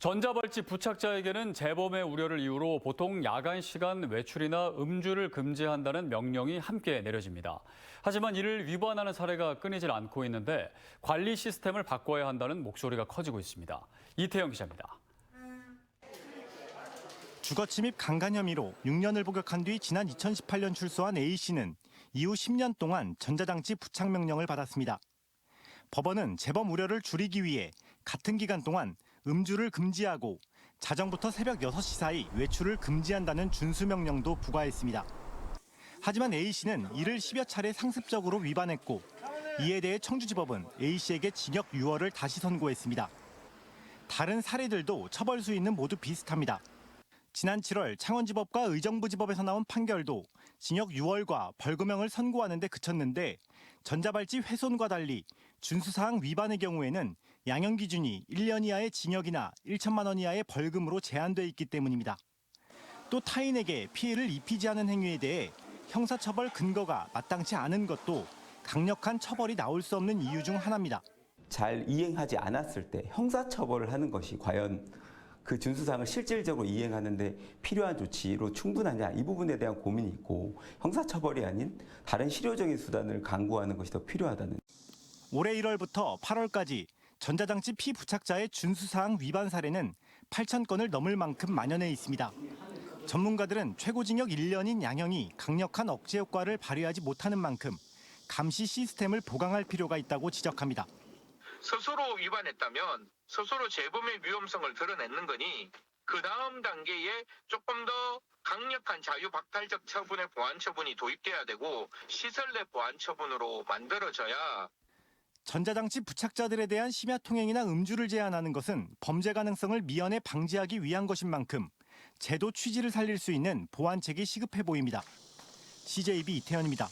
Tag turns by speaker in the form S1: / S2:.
S1: 전자발찌 부착자에게는 재범의 우려를 이유로 보통 야간 시간 외출이나 음주를 금지한다는 명령이 함께 내려집니다. 하지만 이를 위반하는 사례가 끊이질 않고 있는데 관리 시스템을 바꿔야 한다는 목소리가 커지고 있습니다. 이태영 기자입니다.
S2: 주거 침입 강간 혐의로 6년을 복역한 뒤 지난 2018년 출소한 A씨는 이후 10년 동안 전자장치 부착 명령을 받았습니다. 법원은 재범 우려를 줄이기 위해 같은 기간 동안 음주를 금지하고 자정부터 새벽 6시 사이 외출을 금지한다는 준수 명령도 부과했습니다. 하지만 A씨는 이를 10여 차례 상습적으로 위반했고 이에 대해 청주지법은 A씨에게 징역 6월을 다시 선고했습니다. 다른 사례들도 처벌 수위는 모두 비슷합니다. 지난 7월 창원지법과 의정부지법에서 나온 판결도 징역 6월과 벌금형을 선고하는 데 그쳤는데 전자발찌 훼손과 달리 준수사항 위반의 경우에는 양형 기준이 1년 이하의 징역이나 1천만 원 이하의 벌금으로 제한돼 있기 때문입니다. 또 타인에게 피해를 입히지 않은 행위에 대해 형사처벌 근거가 마땅치 않은 것도 강력한 처벌이 나올 수 없는 이유 중 하나입니다.
S3: 잘 이행하지 않았을 때 형사처벌을 하는 것이 과연 그 준수사항을 실질적으로 이행하는데 필요한 조치로 충분하냐, 이 부분에 대한 고민이 있고 형사처벌이 아닌 다른 실효적인 수단을 강구하는 것이 더 필요하다는.
S2: 올해 1월부터 8월까지 전자장치 피부착자의 준수사항 위반 사례는 8,000건을 넘을 만큼 만연해 있습니다. 전문가들은 최고징역 1년인 양형이 강력한 억제 효과를 발휘하지 못하는 만큼 감시 시스템을 보강할 필요가 있다고 지적합니다.
S4: 스스로 위반했다면 스스로 재범의 위험성을 드러내는 거니 그 다음 단계에 조금 더 강력한 자유박탈적 처분의 보완 처분이 도입돼야 되고 시설 내 보완 처분으로 만들어져야.
S2: 전자장치 부착자들에 대한 심야 통행이나 음주를 제한하는 것은 범죄 가능성을 미연에 방지하기 위한 것인 만큼 제도 취지를 살릴 수 있는 보완책이 시급해 보입니다. CJB 이태현입니다.